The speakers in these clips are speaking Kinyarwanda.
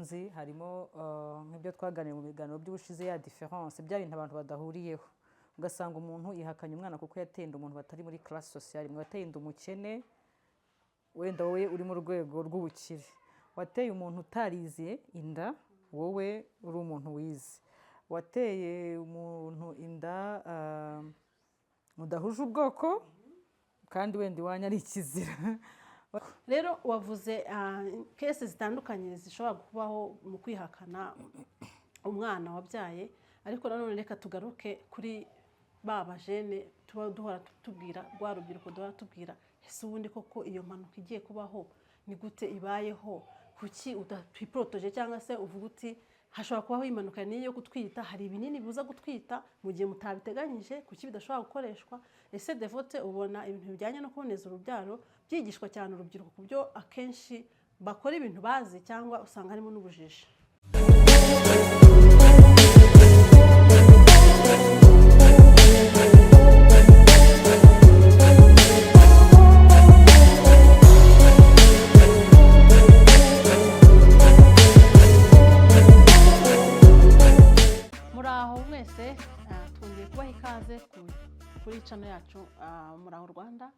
nzi harimo nk'ibyo twaganiriye mu biganiro by'ubushize ya difference bya bintu abantu badahuriyeho ugasanga umuntu yihakanye umwana kuko yatenda umuntu batari muri classe sociale mwe watenda umukene wenda wowe uri mu rwego rw'ubukire wateye umuntu utariziye inda wowe uri umuntu wize wateye umuntu inda mudahuje ubwoko kandi wenda iwanya ari ikizira. Rero wavuze cases zitandukanye zishobora kubaho mu kwihakana umwana wabyaye ariko nanone reka tugaruke kuri baba jene tuba duhora tubwira rwa rubyiruko duhora tubwira ese ubundi koko iyo mpanuka igiye kubaho ni gute ibayeho kuki udatwiprotoje cyangwa se uvuga uti hashobora kubaho impanuka niyo gutwita hari ibinini bibuza gutwita mu gihe mutabiteganyije kuki bidashobora gukoreshwa. Ese Devote ubona ibintu bijyanye no kuboneza urubyaro byigishwa cyane urubyiruko ku byo akenshi bakora ibintu bazi cyangwa usanga harimo n'ubujiji? Muraho mwese twongeye kubaha ikaze kuri channel yacu Muraho Rwanda.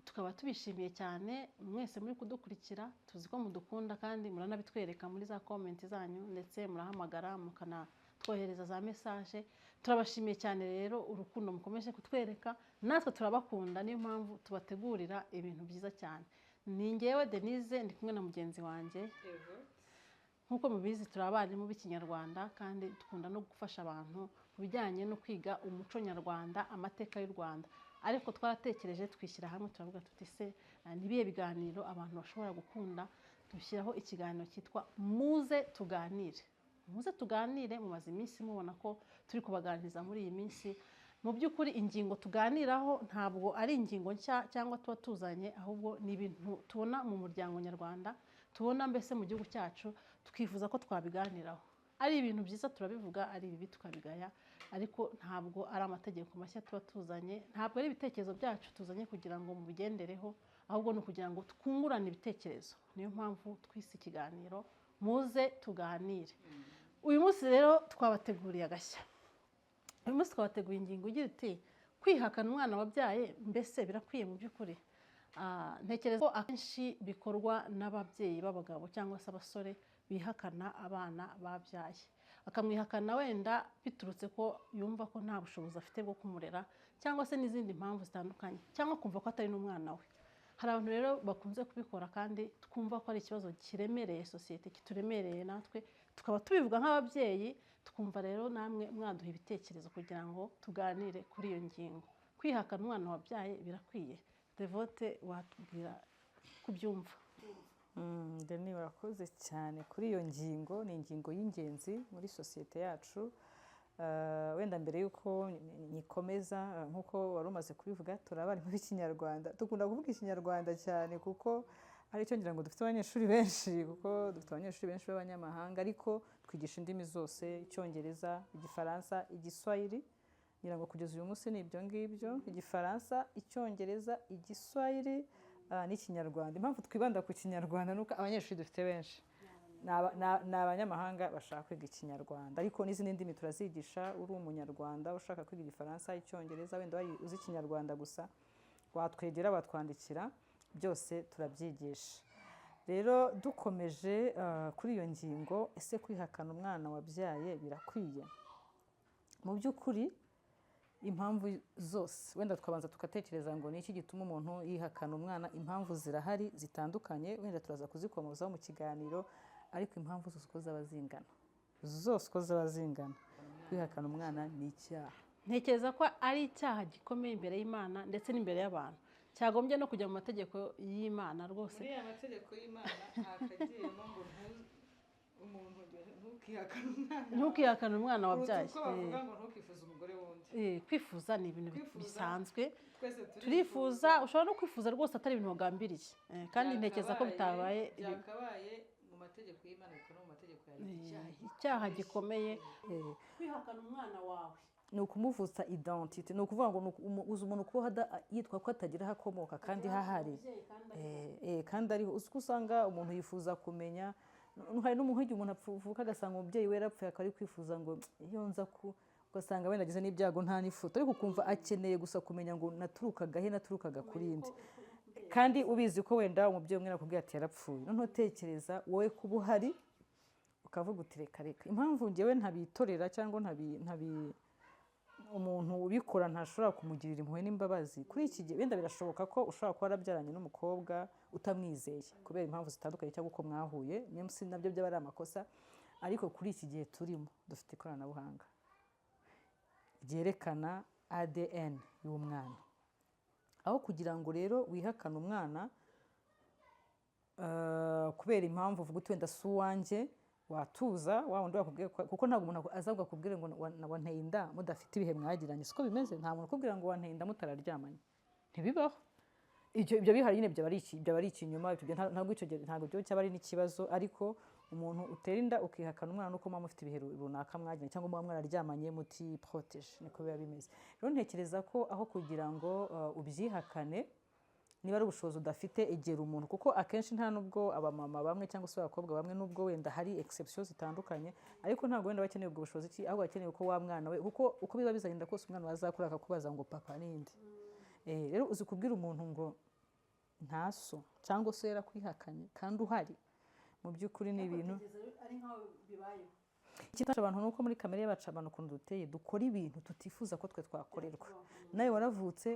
Tukaba tubishimiye cyane mwese muri kudukurikira, tuzi ko mudukunda kandi muranabitwereka muri za comment zanyu ndetse murahamagara mukanatwohereza za message. Turabashimiye cyane rero urukundo mukomeje kutwereka, natwe turabakunda niyo mpamvu tubategurira ibintu byiza cyane. Ni ngewe Denise ndi kumwe na mugenzi wanjye. Nkuko mubizi turabarimu b'ikinyarwanda kandi dukunda no gufasha abantu kubijyanye no kwiga umuco nyarwanda, amateka y'u Rwanda. Ariko twaratekereje twishyira hamwe turavuga tuti se nibiye biganiro abantu bashobora gukunda, dushyiraho ikiganiro cyitwa Muze Tuganire. Muze Tuganire mumaze iminsi mubona ko turi kubaganiriza muri iyi minsi. Mu by'ukuri ingingo tuganiraho ntabwo ari ingingo nshya cyangwa tuba tuzanye, ahubwo ni ibintu tubona mu muryango nyarwanda, tubona mbese mu gihugu cyacu, tukifuza ko twabiganiraho. Ari ibintu byiza turabivuga, ari bibi tukabigaya, ariko ntabwo ari amategeko mashya tuba tuzanye, ntabwo ari ibitekerezo byacu tuzanye kugira ngo mubigendereho, ahubwo no kugira ngo twungurane ibitekerezo. Niyo mpamvu twise ikiganiro Muze Tuganire. Uyu munsi rero twabateguriye agashya. Uyu munsi twabateguriye ingingo igira iti kwihakana umwana wabyaye mbese birakwiye mu by'ukuri. Ntekereza ko akenshi bikorwa n'ababyeyi b'abagabo cyangwa se abasore bihakana abana babyaye. Akamwihakana wenda biturutse ko yumva ko nta bushobozi afite bwo kumurera cyangwa se n'izindi mpamvu zitandukanye, cyangwa kumva ko atari n'umwana we. Hari abantu rero bakunze kubikora kandi twumva ko ari ikibazo kiremereye sosiyete, kituremereye natwe, tukaba tubivuga nk'ababyeyi, tukumva rero namwe mwaduha ibitekerezo kugira ngo tuganire kuri iyo ngingo. Kwihakana umwana wabyaye birakwiye. Devote watubwira kubyumva? Deni urakoze cyane kuri iyo ngingo. Ni ingingo y'ingenzi muri sosiyete yacu. Wenda mbere yuko nikomeza nkuko wari umaze kubivuga, turabari muri Kinyarwanda, dukunda kuvuga Ikinyarwanda cyane kuko ari cyo ngira ngo dufite abanyeshuri benshi, kuko dufite abanyeshuri benshi b'abanyamahanga, ariko twigisha indimi zose: Icyongereza, Igifaransa, Igiswahili. Ngira ngo kugeza uyu munsi ni ibyo ngibyo: Igifaransa, Icyongereza, Igiswahili n'Ikinyarwanda. Impamvu twibanda ku Kinyarwanda nuko abanyeshuri dufite benshi ni abanyamahanga bashaka kwiga Ikinyarwanda, ariko n'izindi ndimi turazigisha. Uri umunyarwanda ushaka kwiga Igifaransa, Icyongereza, wenda uzi Ikinyarwanda gusa, watwegera batwandikira, byose turabyigisha. Rero dukomeje kuri iyo ngingo, ese kwihakana umwana wabyaye birakwiye? Mu by'ukuri impamvu zose wenda tukabanza tugatekereza ngo ni iki gituma umuntu yihakana umwana. Impamvu zirahari zitandukanye, wenda turaza kuzikomozaho mu kiganiro, ariko impamvu zose uko zaba zingana, kwihakana umwana ni icyaha. Ntekereza ko ari icyaha gikomeye imbere y'Imana ndetse n'imbere y'abantu, cyagombye no kujya mu mategeko y'Imana rwose. Muri amategeko y'Imana hakagiyemo ngo umuntu ntukihakane umwana wabyaye. Ntukifuza umugore wundi. Kwifuza ni ibintu bisanzwe, turifuza. Ushobora no kwifuza rwose atari ibintu wagambiriye, kandi ntekereza ko bitabaye byakabaye mu mategeko y'Imana, bikaba mu mategeko ya icyaha gikomeye. Kwihakana umwana wawe ni ukumuvuza identite, ni ukuvuga ngo uzi umuntu ko yitwa ko atagira aho akomoka kandi hahari, kandi ariho. Uzi ko usanga umuntu yifuza kumenya hari n'umuntu igihe umuntu apfuka agasanga umubyeyi we yarapfuye akaba ari kwifuza ngo iyo nza ku ugasanga wenda agize n'ibyago nta n'ifoto ariko ukumva akeneye gusa kumenya ngo naturukaga he naturukaga kuri indi kandi ubizi ko wenda umubyeyi umwe arakubwira ati yarapfuye noneho tekereza wowe kuba uhari ukavuga uti reka reka impamvu ngewe ntabitorera cyangwa umuntu ubikora ntashobora kumugirira impuhwe n'imbabazi kuri iki gihe wenda birashoboka ko ushobora kuba warabyaranye n'umukobwa utamwizeye kubera impamvu zitandukanye cyangwa uko mwahuye niyo si nabyo byaba ari amakosa ariko kuri iki gihe turimo dufite ikoranabuhanga ryerekana ADN y'umwana aho kugira ngo rero wihakane umwana kubera impamvu uvuga uti wenda si uwanjye watuza wa wundi wakubwiye kuko ntabwo umuntu azavuga akubwire ngo wanteye inda mudafite ibihe mwagiranye siko bimeze nta muntu ukubwira ngo wanteye inda mutararyamanye ntibibaho ibyo bihari nyine byaba ari ikinyoma ntabwo ibyo cyaba ari n'ikibazo ariko umuntu utera inda ukihakana umwana nuko muba mufite ibihe runaka mwagiranye cyangwa muba mwararyamanye muti protege niko biba bimeze rero ntekereza ko aho kugira ngo ubyihakane niba ari ubushobozi udafite egera umuntu kuko akenshi nta nubwo abamama bamwe cyangwa se abakobwa bamwe nubwo wenda hari exception zitandukanye ariko ntabwo wenda bakeneye ubwo bushobozi ahubwo bakeneye ko wa mwana we kuko uko biba bizagenda kose umwana wazakura akakubaza ngo papa ninde rero uzi kubwira umuntu ngo ntaso cyangwa se yarakwihakanye kandi uhari mu by'ukuri ni ibintu ari nkaho bibayeho ikitasha abantu nuko muri kamere yabaca abantu ukuntu duteye dukora ibintu tutifuza ko twe twakorerwa nawe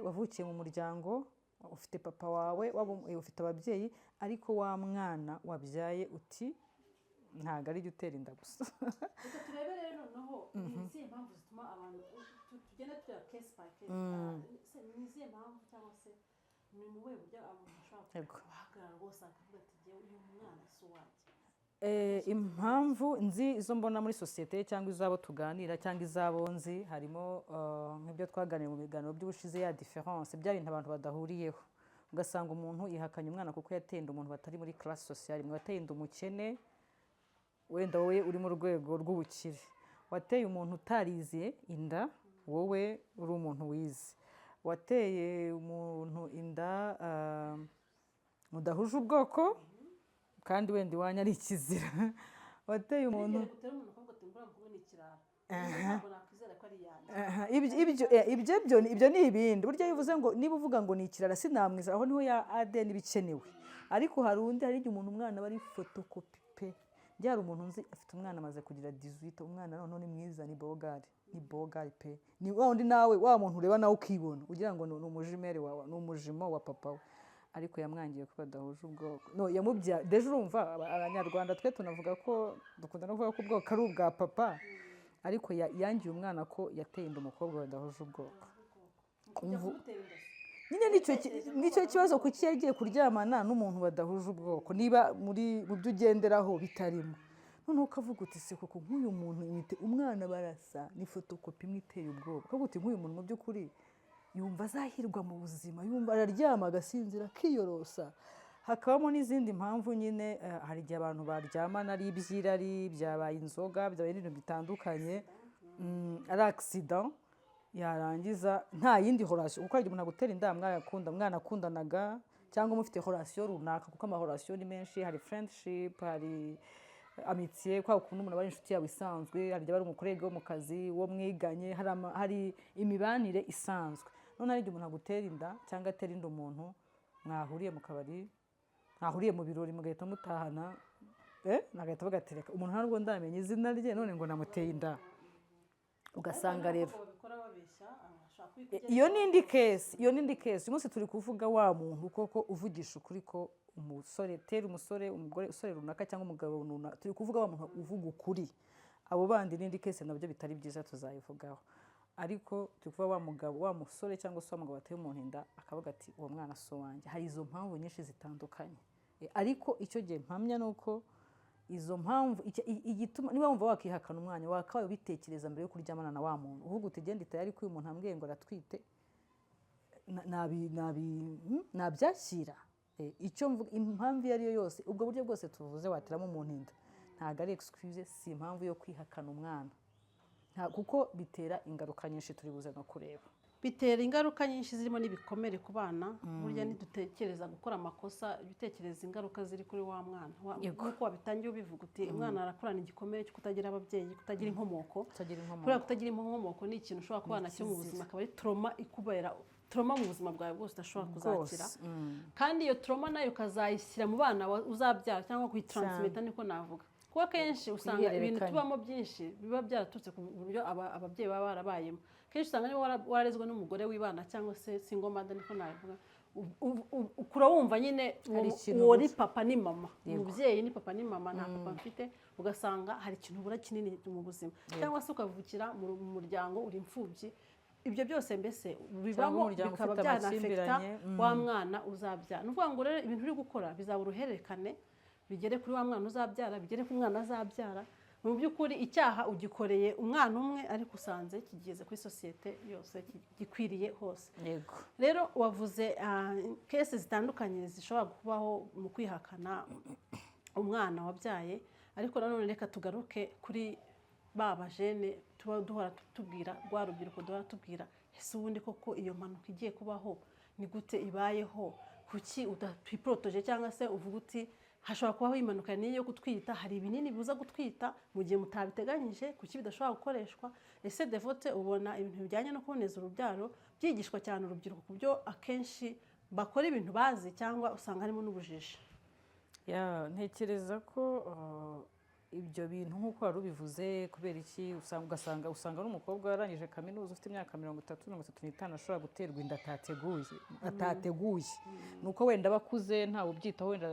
wavukiye mu muryango ufite papa wawe ufite ababyeyi ariko wa mwana wabyaye uti ntabwo ari jya utera inda gusa reka turebe rero noneho ni izihe mpamvu zituma abantu tugenda tureba case by case ni izihe mpamvu cyangwa se ni mu buhe buryo abantu bashobora guhagarara rwose akavuga ati jyewe uyu mwana si uwanjye impamvu nzi izo mbona muri sosiyete cyangwa izabo tuganira cyangwa izabo nzi harimo nk'ibyo twaganiriye mu biganiro by'ubushize ya diference bya bintu abantu badahuriyeho ugasanga umuntu yihakanye umwana kuko yateye inda umuntu batari muri classe sociale mwe wateye inda umukene wenda wowe uri mu rwego rw'ubukire wateye umuntu utariziye inda wowe uri umuntu wize wateye umuntu inda mudahuje ubwoko kandi wenda iwanyu ari ikizira wateye umuntu ibyo ni ibindi burya bivuze ngo niba uvuga ngo ni ikirara sinamwiza aho niho ya ADN bikenewe ariko hari undi hari igihe umuntu umwana aba ari fotokopi pe byari umuntu nzi afite umwana amaze kugira 18 umwana none ni mwiza ni bogari pe ni wa undi nawe wa muntu ureba nawe ukibona ugira ngo ni umujimere wawe ni umujimo wa papa we ariko yamwangiye ko badahuje ubwoko no yamubya deje urumva abanyarwanda twe tunavuga ko dukunda no kuvuga ko ubwoko ari ubwa papa ariko yangiye umwana ko yateye inda umukobwa badahuje ubwoko nyine nicyo kibazo kuki yagiye kuryamana n'umuntu badahuje ubwoko niba mu byo ugenderaho bitarimo noneho ukavuga uti se koko nk'uyu muntu umwana barasa ni fotokopi imwe iteye ubwoba ukavuga uti nk'uyu muntu mu by'ukuri yumva azahirwa mu buzima yumva araryama agasinzira akiyorosa hakabamo n'izindi mpamvu nyine hari igihe abantu baryamana ari ibyirari byabaye inzoga byabaye ibintu bitandukanye ari accident yarangiza nta yindi horasiyo kuko hari igihe umuntu agutera inda mwanakundanaga cyangwa mufite horasiyo runaka kuko amahorasiyo ni menshi hari friendship hari amitiye kwa ukuntu umuntu aba ari inshuti yawe isanzwe hari igihe ari umukorege wo mu kazi wo mwiganye hari imibanire isanzwe none hari igihe umuntu agutera inda cyangwa atera inda umuntu mwahuriye mu kabari mwahuriye mu birori mugahita mutahana nagahita bagatereka umuntu ntabwo ndamenya izina rye none ngo namuteye inda ugasanga rero iyo ni indi case uyu munsi turi kuvuga wa muntu koko uvugisha ukuri ko umusore tera umusore umugore usore runaka cyangwa umugabo runaka turi kuvuga wa muntu uvuga ukuri abo bandi n'indi case nabyo bitari byiza tuzayivugaho ariko turi kuvuga wa mugabo wa musore cyangwa se wa mugabo wateye umuntu inda akavuga ati uwo mwana so wanjye hari izo mpamvu nyinshi zitandukanye ariko icyo gihe mpamya ni uko izo mpamvu igituma niba wumva wakihakana umwanya wakabaye ubitekereza mbere yo kuryamana na wa muntu uvuga uti genda itayari ko uyu muntu ambwiye ngo aratwite nabyakira icyo mvuga impamvu iyo ari yo yose ubwo buryo bwose tuvuze wateramo umuntu inda ntabwo ari excuse si impamvu yo kwihakana umwana kuko bitera ingaruka nyinshi turi buze no kureba bitera ingaruka nyinshi zirimo n'ibikomere ku bana burya nidutekereza gukora amakosa utekereza ingaruka ziri kuri wa mwana nk'uko wabitangiye ubivuga uti umwana arakurana igikomere cyo kutagira ababyeyi kutagira inkomoko kubera kutagira inkomoko ni ikintu ushobora kubana cyo mu buzima akaba ari trauma ikubera trauma mu buzima bwawe bwose udashobora kuzakira kandi iyo trauma nayo ukazayishyira mu bana uzabyara cyangwa kuyitransmita niko navuga kuko akenshi usanga ibintu tubamo byinshi biba byaraturutse ku buryo ababyeyi baba barabayemo kenshi usanga niba wararezwe n'umugore w'ibana cyangwa se single mother niko nabivuga ukura wumva nyine uwo ni papa ni mama umubyeyi ni papa ni mama nta papa mfite ugasanga hari ikintu ubura kinini mu buzima cyangwa se ukavukira mu muryango uri imfubyi ibyo byose mbese bibamo bikaba byanafekta wa mwana uzabyara ni ukuvuga ngo rero ibintu uri gukora bizaba uruhererekane bigere kuri wa mwana uzabyara bigere ku mwana azabyara mu by'ukuri icyaha ugikoreye umwana umwe ariko usanze kigeze kuri sosiyete yose gikwiriye hose rero wavuze kese zitandukanye zishobora kubaho mu kwihakana umwana wabyaye ariko nanone reka tugaruke kuri bajene tuba duhora tubwira rwa rubyiruko duhora tubwira ese ubundi koko iyo mpanuka igiye kubaho ni gute ibayeho kuki udatwiporotoje cyangwa se uvuga uti hashobora kubaho impanuka niyo gutwita hari ibinini bibuza gutwita mu gihe mutabiteganyije kuki bidashobora gukoreshwa ese Devote ubona ibintu bijyanye no kuboneza urubyaro byigishwa cyane urubyiruko ku byo akenshi bakora ibintu bazi cyangwa usanga harimo n'ubujiji ntekereza ko ibyo bintu nk'uko wari ubivuze kubera iki usanga n'umukobwa warangije kaminuza ufite imyaka 30-35 ashobora guterwa inda atateguye nuko wenda bakuze ntawe ubyitaho wenda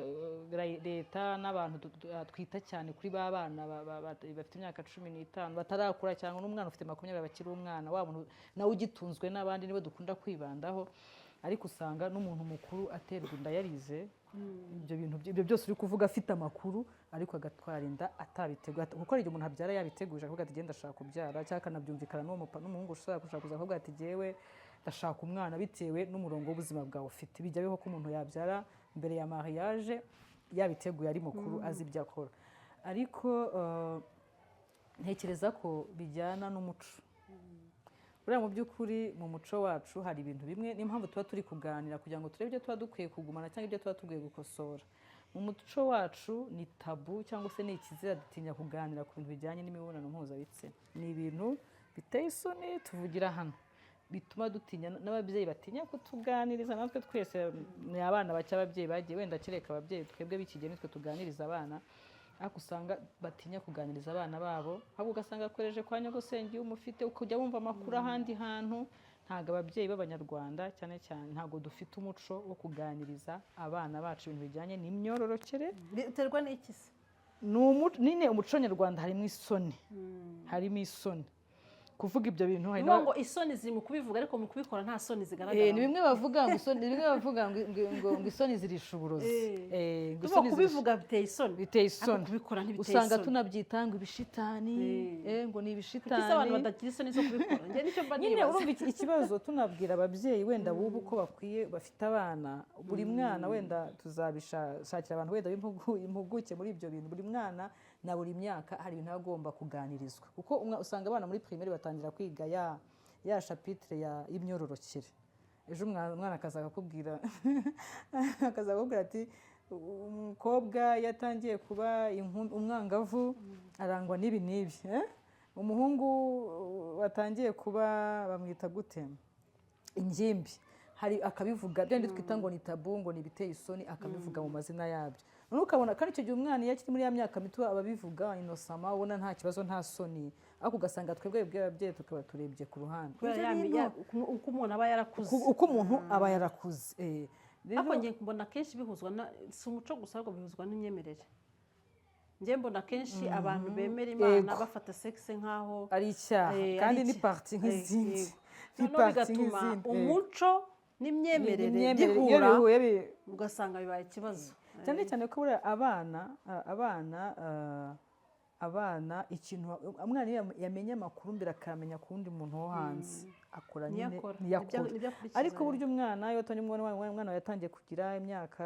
leta n'abantu twita cyane kuri ba bana bafite imyaka 15 batarakura cyangwa n'umwana ufite 20 bakiri umwana wa muntu nawe ugitunzwe n'abandi nibo dukunda kwibandaho ariko usanga n'umuntu mukuru aterwa inda yarize ibyo byose uri kuvuga afite amakuru ariko agatwara inda atabiteguye kuko ari umuntu abyara yabiteguje akavuga ati genda ashaka kubyara cyangwa akanabyumvikana n'umuhungu ushaka kuza akavuga ati jewe ndashaka umwana bitewe n'umurongo w'ubuzima bwawe ufite bijya biho ko umuntu yabyara mbere ya mariage yabiteguye ari mukuru azi ibyo akora ariko ntekereza ko bijyana n'umuco buriya mu by'ukuri mu muco wacu hari ibintu bimwe n'impamvu tuba turi kuganira kugira ngo turebe ibyo tuba dukwiye kugumana cyangwa ibyo tuba dukwiye gukosora mu muco wacu ni tabu cyangwa se ni ikizira dutinya kuganira ku bintu bijyanye n'imibonano mpuzabitsina ni ibintu biteye isoni tuvugira hano bituma dutinya n'ababyeyi batinya kutuganiriza natwe twese ni abana bake ababyeyi bagiye wenda kereka ababyeyi twebwe bikigeni twe tuganiriza abana ariko usanga batinya kuganiriza abana babo ahubwo ugasanga akoreje kwa nyogosenge iyo umufite ukujya wumva amakuru ahandi hantu ntabwo ababyeyi b'abanyarwanda cyane cyane ntabwo dufite umuco wo kuganiriza abana bacu ibintu bijyanye n'imyororokere biterwa n'iki se nyine umuco nyarwanda harimo isoni kuvuga ibyo bintu hari ngo isoni ziri mu kubivuga ariko mu kubikora nta soni zigaragara ni bimwe bavuga ngo isoni zirisha uburozi kubivuga biteye isoni kubikora ntibiteye isoni usanga tunabyita ngo ibishitani ngo ni ibishitani kuko abantu batagira isoni zo kubikora njye nicyo mba nibaza nyine urumva ikibazo tunabwira ababyeyi wenda bubu ko bakwiye bafite abana buri mwana wenda tuzabishakira abantu wenda impuguke muri ibyo bintu buri mwana na buri myaka hari ibintu agomba kuganirizwa kuko usanga abana muri primaire batangira kwiga ya chapitre y'imyororokere ejo umwana akaza akakubwira ati umukobwa yatangiye kuba umwangavu arangwa n'ibi n'ibi umuhungu watangiye kuba bamwita gute ingimbi hari akabivuga byandi twita ngo ni tabu ngo ni biteye isoni akabivuga mu mazina yabyo none ukabona kandi icyo gihe umwana iyo akiri muri ya myaka mito ababivuga inosama ubona nta kibazo nta soni ariko ugasanga twebwe ababyeyi tukaba turebye ku ruhande uko umuntu aba yarakuze ariko njye mbona kenshi bihuzwa si umuco gusa ahubwo bihuzwa n'imyemerere njye mbona kenshi abantu bemera imana bafata sexe nk'aho ari icyaha kandi ni parti nk'izindi bigatuma umuco n'imyemerere bihura ugasanga bibaye ikibazo cyane cyane ko buriya abana ikintu umwana iyo yamenye amakuru mbere akamenya ku wundi muntu wo hanze akora nyine ntiyakora ariko burya umwana iyo atanye umwana yatangiye kugira imyaka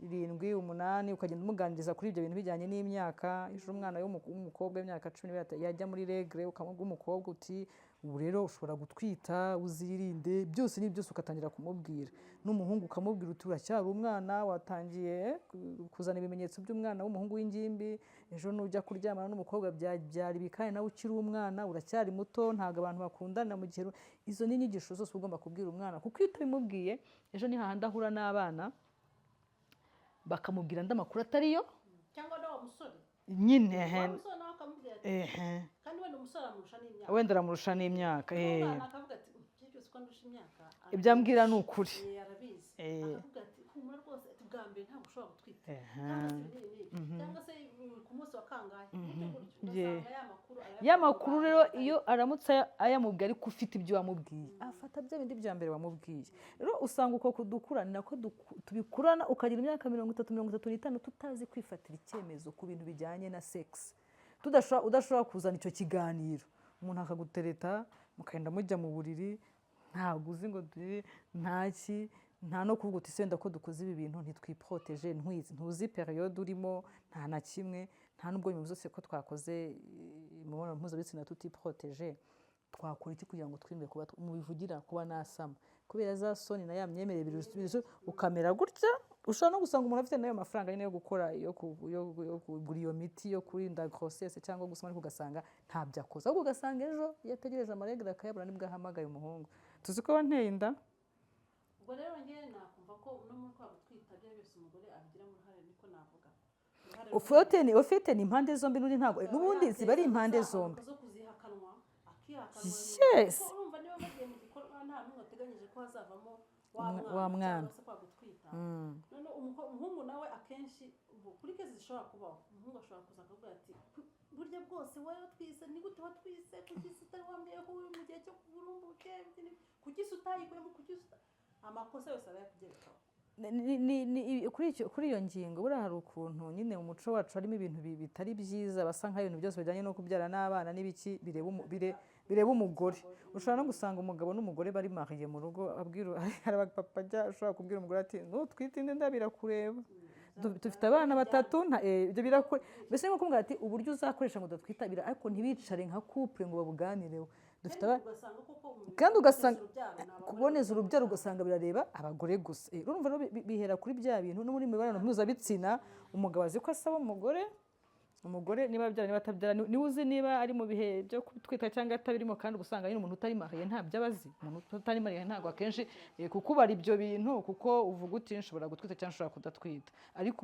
7-8 ukagenda umuganiriza kuri ibyo bintu bijyanye n'imyaka ejo umwana w'umukobwa w'imyaka 12 yajya muri regre ukamubwira umukobwa uti ubu rero ushobora gutwita uzirinde byose ni byose ugatangira kumubwira n'umuhungu ukamubwira uti uracyari umwana watangiye kuzana ibimenyetso by'umwana w'umuhungu w'ingimbi ejo nujya kuryamana n'umukobwa byari bikane nawe ukiri umwana uracyari muto ntabwo abantu bakundana mu gihe izo ni inyigisho zose ugomba kubwira umwana kuko iyo utabimubwiye ejo ni hahandi ahura n'abana bakamubwira andi makuru atariyo cyangwa nawe musore nyine umusore nawe akamubwira ati kandi wenda umusore amurusha n'imyaka wenda aramurusha n'imyaka umwana akavuga ati byose ko ndusha imyaka ibyo ambwira ni ukuri arabizi akavuga ati humura rwose ati bwa mbere ntabwo ushobora gutwita cyangwa se ku munsi wa kangahe ya makuru rero iyo aramutse ayamubwiye ariko ufite ibyo wamubwiye afata bya bindi bya mbere wamubwiye rero usanga uko kudukura ni nako tubikurana ukagira imyaka 30-35 tutazi kwifatira icyemezo ku bintu bijyanye na sex udashobora kuzana icyo kiganiro umuntu akagutereta mukagenda mujya mu buriri ntabwo uzi ngo nta no kuvuga uti senda ko dukoze ibi bintu ntitwiproteje ntuzi periode urimo nta na kimwe nta nubwo ibintu byose ko twakoze imibonano mpuzabitsina tutiproteje twakora iki kugira ngo twirinde kuba mubivugira kuba nasama kubera za soni na ya myemerere ukamera gutya ushobora no gusanga umuntu afite nayo mafaranga nyine yo gukora yo kugura iyo miti yo kurinda grossesse cyangwa gusama ariko ugasanga ntabyo akoze ahubwo ugasanga ejo iyo ategereje amaregre akayabura nibwo ahamagaye umuhungu tuzi ko wanteye inda ubwo rero njye nakumva ko no muri kwa gutwita bya byose umugore abigiramo uruhare niko navuga ufite ni impande zombi n'undi ntabwo n'ubundi ziba ari impande zombi zo kuzihakanwa akihakanwa yes urumva niba bagiye mu gikorwa nta n'umwe ateganyije ko hazavamo wa mwana se kwa gutwita none umuhungu nawe akenshi kuri kezi zishobora kubaho umuhungu ashobora kuza akavuga ati burya bwose wowe twise ni gute watwise kugisa utari wambwiyeho uri mu gihe cyo kuburumbuke kugisa utayikuyemo kugisa amakosa yose arayakugerekaho kuri iyo ngingo buriya hari ukuntu nyine mu muco wacu harimo ibintu bitari byiza basa nk'aho ibintu byose bijyanye no kubyara n'abana n'ibiki bireba umugore ushobora no gusanga umugabo n'umugore bari mariye mu rugo hari abapapa ashobora kubwira umugore ati ntutwite inda birakureba dufite abana 3 ibyo birakora mbese ni nko kumubwira ati uburyo uzakoresha ngo udatwita ariko ntibicare nka couple ngo babuganireho dufite kandi ugasanga kuboneza urubyaro ugasanga birareba abagore gusa urumva rero bihera kuri bya bintu no muri mibonano mpuzabitsina umugabo azi ko asaba umugore niba abyara niba atabyara niwe uzi niba ari mu bihe byo kwitwa cyangwa atabirimo kandi ubusanga nyine umuntu utari mariye ntabyo abazi umuntu utari mariye ntabwo akenshi kukubara ibyo bintu kuko uvuga uti nshobora gutwita cyangwa nshobora kudatwita ariko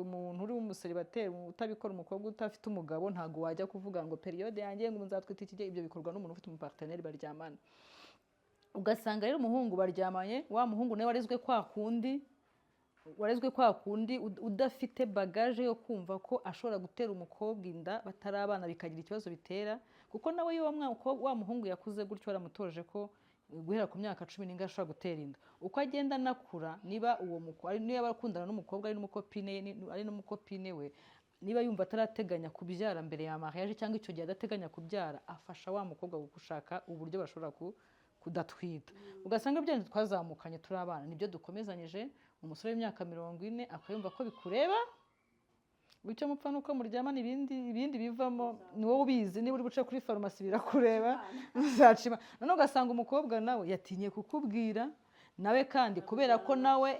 umuntu uri w'umuseribateri utabikora umukobwa utafite umugabo ntabwo wajya kuvuga ngo periode yanjye ngo nzatwita iki gihe ibyo bikorwa n'umuntu ufite umuparteneri baryamana ugasanga rero umuhungu baryamanye wa muhungu nawe warezwe kwa kundi udafite bagaje yo kumva ko ashobora gutera umukobwa inda batari abana bikagira ikibazo bitera kuko nawe iyo wa muhungu yakuze gutyo baramutoje ko guhera ku myaka 10 n'inga ashobora gutera inda uko agenda nakura niba niba akundana n'umukobwa ari n'umukopine we niba yumva atarateganya kubyara mbere ya mariage cyangwa icyo gihe adateganya kubyara afasha wa mukobwa gushaka uburyo bashobora kudatwita ugasanga byose twazamukanye turi abana nibyo dukomezanyije umusore w'imyaka 40 akayumva ko bikureba bityo mupfa nuko muryamana ibindi bivamo ni wowe ubizi niba uri buce kuri farumasi birakureba uzacima none ugasanga umukobwa nawe yatinye kukubwira nawe kandi kubera ko nawe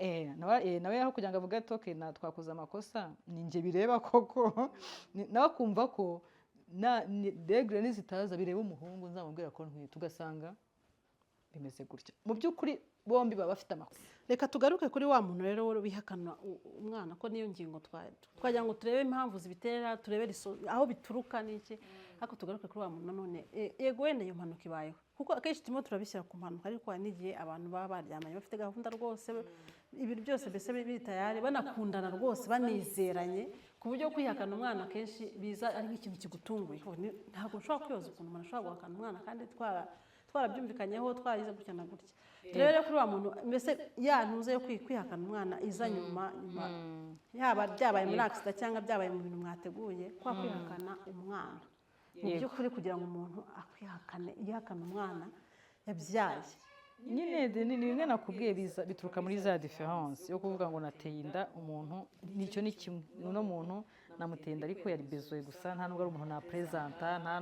aho kugira ngo avuge ati okay twakoze amakosa ni njye bireba koko nawe akumva ko degre nizitaza bireba umuhungu nzamubwira ko ntwite ugasanga bimeze gutya mu by'ukuri bombi baba bafite amakosa reka tugaruke kuri wa muntu rero bihakana umwana ko niyo ngingo twagira ngo turebe impamvu zibitera turebe aho bituruka n'iki ariko tugaruke kuri wa muntu none yego wenda iyo mpanuka ibayeho kuko akenshi turimo turabishyira ku mpanuka ariko hari n'igihe abantu baba baryamanye bafite gahunda rwose ibintu byose mbese biri tayari banakundana rwose banizeranye ku buryo kwihakana umwana akenshi biza ari nk'ikintu kigutunguye ntabwo ushobora kwibaza ukuntu umuntu ashobora guhakana umwana kandi twarabyumvikanyeho twarize gutya na gutya rero kuri wa muntu mbese ntuze yo kwihakana umwana iza nyuma yaba byabaye muri accident cyangwa byabaye mu bintu mwateguye kwa kwihakana umwana mu by'ukuri kugira ngo umuntu yihakane umwana yabyaye nyine ni bimwe nakubwiye bituruka muri za difference yo kuvuga ngo nateye inda umuntu nicyo ni kimwe uno muntu namuteye inda ariko yari bezoye gusa nta nubwo ari umuntu napresenta nta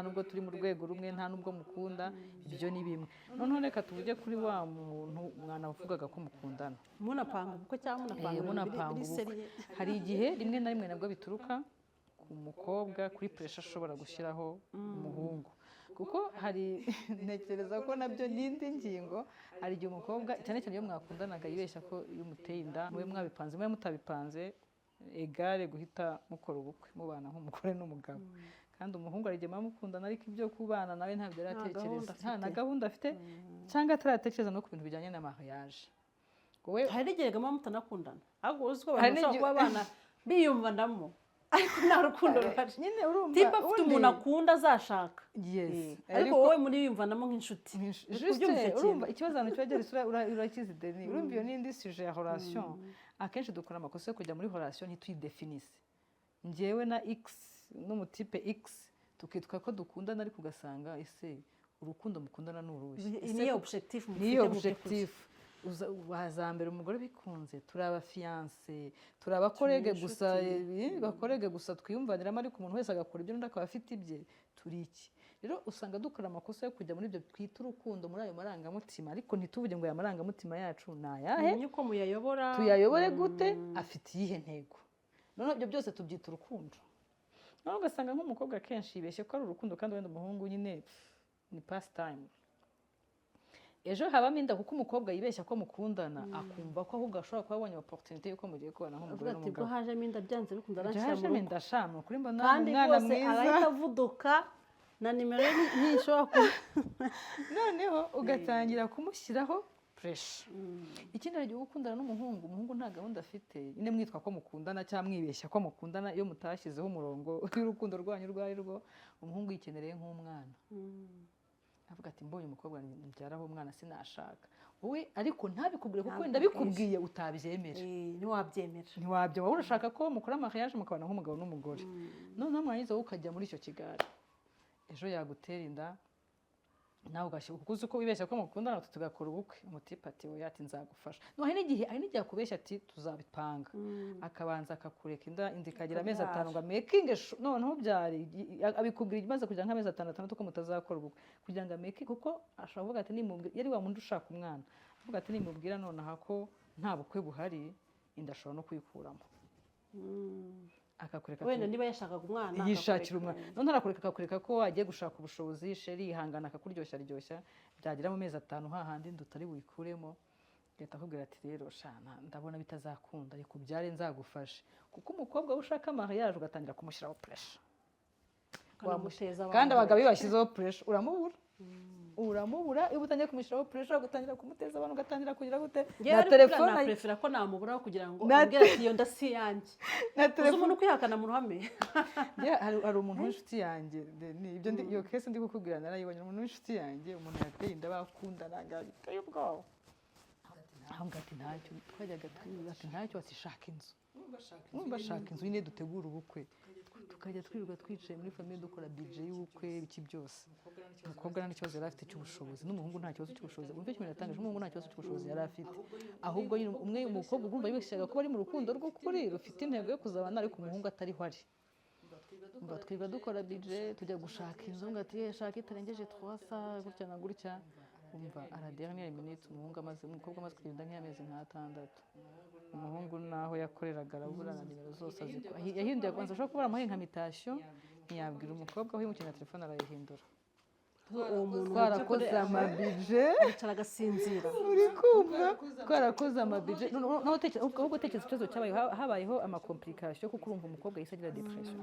nubwo turi mu rwego rumwe nta nubwo mukunda ibyo ni bimwe noneho reka tuvuge kuri wa muntu mwana wavugaga ko mukundana munapanga ubukwe cyangwa munapanga ubukwe hari igihe rimwe na rimwe nabwo bituruka ku mukobwa kuri pressure ashobora gushyiraho umuhungu kuko hari ntekereza ko nabyo n'indi ngingo hari igihe umukobwa cyane cyane iyo mwakundanaga yibeshya ko iyo umuteye inda mube mwabipanze mube mutabipanze egare guhita mukora ubukwe mubana nk'umugore n'umugabo kandi umuhungu ari igihe mukundana ariko ibyo kubana nawe ntabyo yaratekereza nta gahunda afite cyangwa ataratekereza no ku bintu bijyanye na mariage hari n'igihe muba mutanakundana ahubwo uzi ko abantu bashobora kuba abana biyumvanamo ariko nta rukundo ruhari nyine urumva tiba afite umuntu akunda azashaka ariko wowe muri biyumvanamo nk'inshuti urumva ikibazo ahantu kiba gihari urakizi deni urumva iyo n'indi suje ya relation akenshi dukora amakosa yo kujya muri relation ntituyidefinise njyewe na x n'umutipe x tukitwa ko dukundana ariko ugasanga ese urukundo mukundana ni uruhe niyo objectif wazambere umugore bikunze turaba fiancé turaba korege gusa bakorege gusa twiyumvaniramo ariko umuntu wese agakora ibyo n'undi akaba afite ibye turi iki rero usanga dukora amakosa yo kujya muri ibyo twita urukundo muri ayo marangamutima ariko ntituvuge ngo aya marangamutima yacu ni ayahe uko muyayobora tuyayobore gute afite iyihe ntego noneho ibyo byose tubyita urukundo noneho ugasanga nk'umukobwa akenshi yibeshye ko ari urukundo kandi wenda umuhungu nyine ni pastime ejo habamo inda kuko umukobwa yibeshya ko mukundana akumva ko ahubwo ashobora kuba abonye opportunity yuko mugiye kubana nk'umugore n'umugabo ubwo hajemo inda byanze bikunda hajemo inda shamo kuri mbona umwana mwiza arahita avuduka na nimero ntishobora kuba noneho ugatangira kumushyiraho pressure ikindi ari gukundana umuhungu nta gahunda afite nyine mwitwa ko mukundana cyangwa mwibeshya ko mukundana iyo mutashyizeho umurongo w'urukundo rwanyu rwari rwo umuhungu yikenereye nk'umwana avuga ati mbonye umukobwa mbyaraho umwana sinashaka wowe ariko ntabikubwire kuko wenda bikubwiye utabyemera ntiwabyemera wowe urashaka ko mukora mariage mukabana nk'umugabo n'umugore noneho mwarangiza wowe ukajya muri icyo kigare ejo yagutera inda nawe ugashyira kuko uzi ko wibeshya ko mukundana tugakora ubukwe umutipe ati wowe ati nzagufasha hari n'igihe akubeshya ati tuzabipanga akabanza akakureka inda ikagira amezi 5 ngo making noneho byari abikubwira imaze kugira nk'amezi 6 ko mutazakora ubukwe kugira ngo ameke kuko ashobora kuvuga ati nimubwira yari wa muntu ushaka umwana avuga ati nimubwira nonaha ko nta bukwe buhari inda ashobora no kuyikuramo akakureka wenda niba yashakaga umwana yishakira umwana none akakureka ko agiye gushaka ubushobozi sheri yihangana akakuryoshya byagira mu mezi 5 hahandi ndutari buyikuremo leta akubwira ati rero shana ndabona bitazakunda ariko byare nzagufashe kuko umukobwa ushaka mariage ugatangira kumushyiraho pressure kandi abagabo bibashyizeho pressure uramubura iyo utangiye kumushyiraho pressure ugatangira kumuteza abantu ugatangira kugira gute na telefone na prefera ko namuburaho kugira ngo ambwira ati iyo ndasi yanjye na telefone umuntu kwihakana mu ruhame hari umuntu w'inshuti yanjye ibyo iyo case ndi kukubwira narayibonye umuntu w'inshuti yanjye umuntu yateye inda bakundana biteye ubwoba aho ngati ntacyo twajyaga twibaza ati ntacyo wasishaka inzu numva shaka inzu nyine dutegura ubukwe tukajya twirirwa twicaye muri famille dukora budget y'ubukwe biki byose umukobwa nta kibazo yari afite cy'ubushobozi n'umuhungu nta kibazo cy'ubushobozi umva ikintu yatangaje umuhungu nta kibazo cy'ubushobozi yari afite ahubwo umwe umukobwa urumva yibeshyaga ko bari mu rukundo rw'ukuri rufite intego yo kuzabana ariko umuhungu atariho ari twirirwa dukora budget tujya gushaka inzu ngati yashaka itarengeje 300 gutya na gutya umva dernière minute umukobwa amaze kugenda nk'amezi nk'atandatu umuhungu naho yakoreraga arabura na nimero zose aziko yahinduye kwanza ashobora kuba aramuhaye nka mutation ntiyabwira umukobwa aho yimukina telefone arayihindura uwo muntu twarakoze amabije yicara agasinzira uri kumva twarakoze amabije ahubwo tekereza ikibazo cyabaye habayeho amakomplication kuko urumva umukobwa yahise agira depression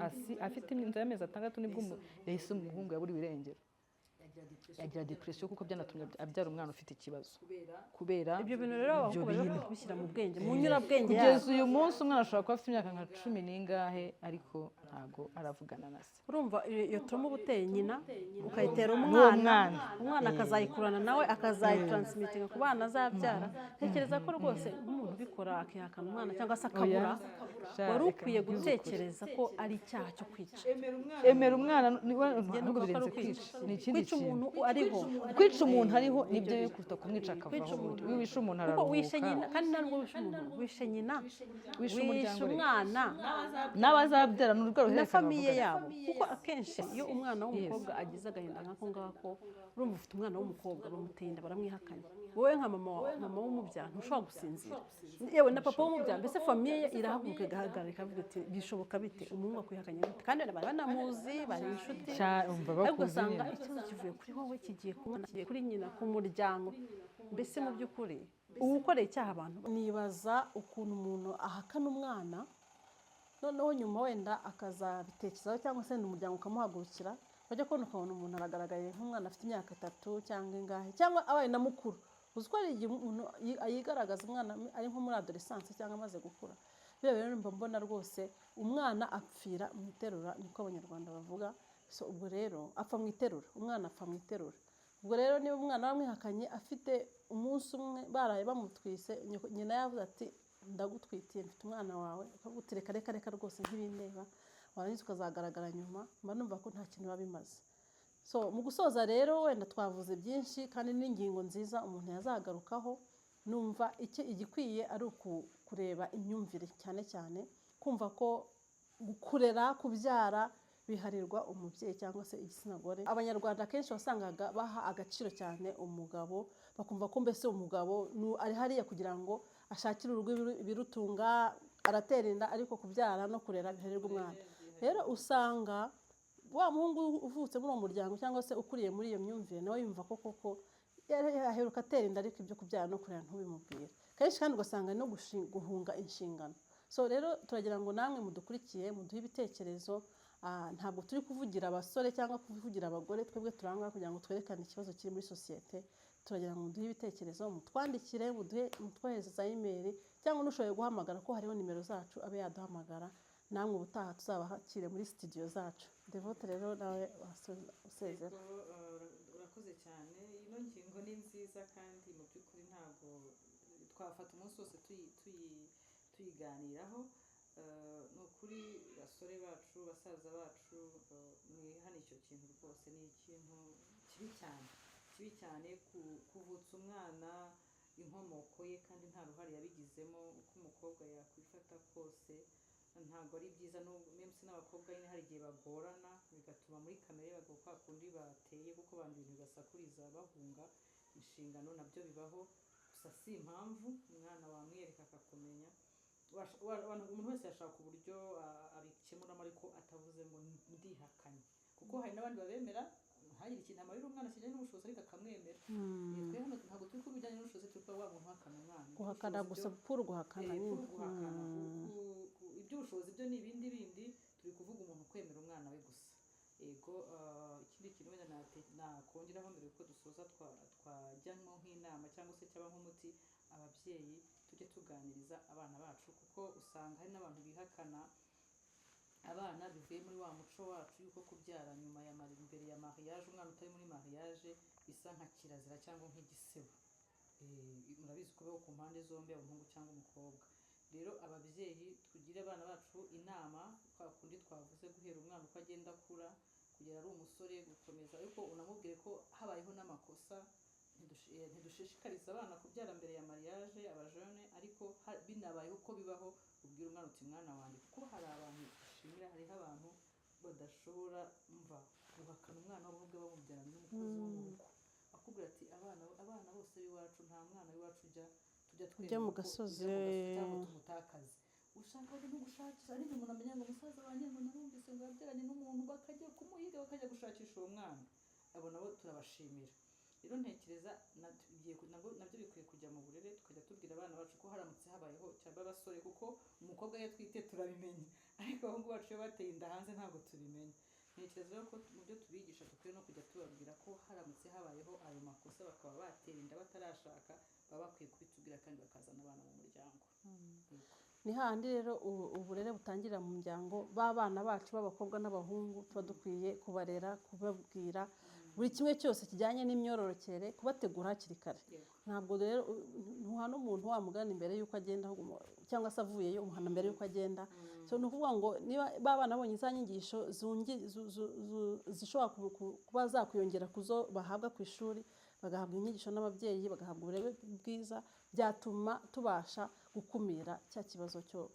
afite inzu y'amezi 6 nibwo yahise umuhungu yabura ibirengero yagira depression kuko byanatumye abyara umwana ufite ikibazo kubera ibyo bintu rero bakubera kubishyira mu bwenge mu nyurabwenge kugeza uyu munsi umwana ashobora kuba afite imyaka nka 10 n'ingahe ariko ntago aravugana na se urumva iyo turimo ubuteye nyina ukayitera umwana akazayikurana nawe akazayitransmittinga ku bana azabyara tekereza ko rwose nk'umuntu ubikora akihakana umwana cyangwa se akabura wari ukwiye gutekereza ko ari icyaha cyo kwica. Emera umwana ntabwo birenze kwica, ni ikindi Kwica umuntu kintu. ariho, Kwica umuntu ariho nibyo bikuta kumwica akavaho. Iyo wishe umuntu kuko wishe araruhuka. nyina, kandi ntabwo wishe umuntu, wishe nyina, Wishe wishe umuryango we. umwana N'abazabyara ni urwo na ruhererekane famiye bavuga. yabo, kuko akenshi iyo umwana w'umukobwa agize agahinda nk'ako ngako, urumva ufite umwana w'umukobwa bamuteye inda baramwihakanye, wowe nka mama w'umubyara ntushobora gusinzira, yewe na papa w'umubyara, mbese famiye ye irahaguruka igahagarara ikavuga iti bishoboka bite umuhungu akwihakanye gute, kandi bari banamuzi bari inshuti, Umva ariko bakuze ugasanga nyine. ikibazo kivuye kuri wowe kigiye kubona kigiye kuri nyina, ku muryango. Mbese mu by'ukuri uba ukoreye icyaha abantu. Nibaza ukuntu umuntu ahakana umwana, noneho nyuma wenda akazabitekerezaho, cyangwa se umuryango ukamuhagurukira, bajya kubona ukabona umuntu aragaragaye nk'umwana afite imyaka 3 cyangwa ingahe, cyangwa abaye na mukuru. Uzi ko hari igihe umuntu yigaragaza umwana ari nko muri adolescence cyangwa amaze gukura. Rero mba mbona rwose umwana apfira mu iterura, niko abanyarwanda bavuga. So ubwo rero apfa mu iterura, umwana apfa mu iterura. Ubwo rero niba umwana bamwihakanye afite umunsi umwe baraye bamutwise, nyina yavuze ati ndagutwitiye mfite umwana wawe, ukavuga reka rwose ntibindeba, warangiza ukazagaragara nyuma, mba numva ko nta kintu biba bimaze. So mu gusoza rero wenda twavuze byinshi kandi n'ingingo nziza umuntu yazagarukaho, numva igikwiye ari kureba imyumvire, cyane cyane kumva ko kurera, kubyara biharirwa umubyeyi cyangwa se igitsina gore. Abanyarwanda kenshi wasangaga baha agaciro cyane umugabo, bakumva ko mbese umugabo ari hariya kugira ngo ashakire urugo ibirutunga, aratera inda, ariko kubyara no kurera biharirwa umwana. Rero usanga wa muhungu uvutse muri uwo muryango cyangwa se ukuriye muri iyo myumvire, nawe yumva ko koko aheruka atera inda, ariko ibyo kubyara no kurera ntubimubwire. Kenshi kandi ugasanga no guhunga inshingano. So rero turagira ngo namwe mudukurikiye muduhe ibitekerezo. Ntabwo turi kuvugira abasore cyangwa kuvugira abagore, twebwe turangwa kugira ngo twerekane ikibazo kiri muri sosiyete. Turagira ngo muduhe ibitekerezo, mutwandikire, mutwohereze za email, cyangwa n'ushoboye guhamagara ko hariho nimero zacu abe yaduhamagara, namwe ubutaha tuzabahakire muri studio zacu. Devote rero nawe usezera. Urakoze cyane. Ino ngingo ni nziza kandi mu by'ukuri ntabwo twafata umunsi wose tuyiganiraho. Ni ukuri basore bacu, basaza bacu, mwihane icyo kintu rwose. Ni ikintu kibi cyane kuvutsa umwana inkomoko ye kandi nta ruhare yabigizemo. Uko umukobwa yakwifata kose ntabwo ari byiza. N'umunsi n'abakobwa nyine hari igihe bagorana, bigatuma muri kamere bagwa kwa kundi bateye, kuko bandi ibintu basakuriza bahunga inshingano, nabyo bibaho. Gusa si impamvu umwana wamwereka akakumenya. Umuntu wese yashaka uburyo abikemuramo, ariko atavuze ngo ndihakanye, kuko hari n'abandi babemera ntagire ikintu amarira umwana kijyanye n'ubushobozi, ariko akamwemera. Twe hano ntabwo turi kubijyanye n'ubushobozi, turi kuba wa muntu uhakana umwana. Guhakana gusa, puru guhakana nyine. Iby'ubushobozi byo ni ibindi bindi, turi kuvuga umuntu kwemera umwana we gusa. Yego. Ikindi kintu wenda nakongeraho mbere yuko dusoza, twajyanwa nk'inama cyangwa se cyaba nk'umuti, ababyeyi tujye tuganiriza abana bacu, kuko usanga hari n'abantu bihakana abana bivuye muri wa muco wacu yuko kubyara nyuma ya imbere ya mariage, umwana utari muri mariage bisa nka kirazira cyangwa nk'igisebo. Murabizi ko ku mpande zombi, umuhungu cyangwa umukobwa. Rero ababyeyi tugire abana bacu inama, kwa kundi twavuze, guhera umwana uko agenda akura kugera ari umusore, gukomeza, ariko unamubwire ko habayeho n'amakosa. Ntidushishikariza abana kubyara mbere ya mariage, abajene, ariko binabayeho ko bibaho, ubwira umwana uti mwana wanjye, kuko hari abantu bashimira, hariho abantu badashobora guhakana umwana wabo ubwe bamubyarana n'umukozi wo mu rugo, akubwira ati abana bose b'iwacu, nta mwana w'iwacu tujya mu gasozi cyangwa tumutakaze. Ushaka no gushakisha, ariko umuntu amenya ngo umusaza wanjye ngo narumvise ngo yabyaranye n'umuntu, bakajya kumuhiga, bakajya gushakisha uwo mwana. Abo nabo turabashimira. Rero ntekereza nabyo bikwiye kujya mu burere, tukajya tubwira abana bacu ko haramutse habayeho, cyangwa abasore, kuko umukobwa iyo atwite turabimenya, ariko abahungu bacu iyo bateye inda hanze ntabwo tubimenya. Ntekereza rero ko mu byo tubigisha dukwiye no kujya tubabwira ko haramutse habayeho ayo makosa bakaba batera inda batarashaka, baba bakwiye kubitubwira kandi bakazana abana mu muryango. Ni handi rero uburere butangirira mu muryango. B'abana bacu b'abakobwa n'abahungu tuba dukwiye kubarera, kubabwira buri kimwe cyose kijyanye n'imyororokere kubategura hakiri kare. Ntabwo rero ntuhana umuntu wamugana imbere y'uko agenda cyangwa se avuyeyo umuhana mbere y'uko agenda. So ni ukuvuga ngo niba babana babonye za nyigisho zishobora kuba zakwiyongera kuzo bahabwa ku ishuri, bagahabwa inyigisho n'ababyeyi, bagahabwa uburere bwiza, byatuma tubasha gukumira cya kibazo cyo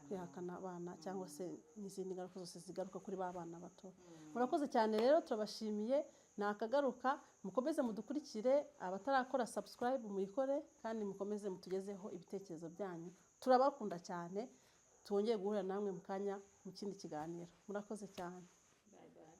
kwihakana abana cyangwa se n'izindi ngaruka zose zigaruka kuri ba bana bato. Murakoze cyane rero, turabashimiye. Nakagaruka, mukomeze mudukurikire, abatarakora subscribe muyikore, kandi mukomeze mutugezeho ibitekerezo byanyu. Turabakunda cyane, twongeye guhura namwe mu kanya mu kindi kiganiro. Murakoze cyane. Bye bye.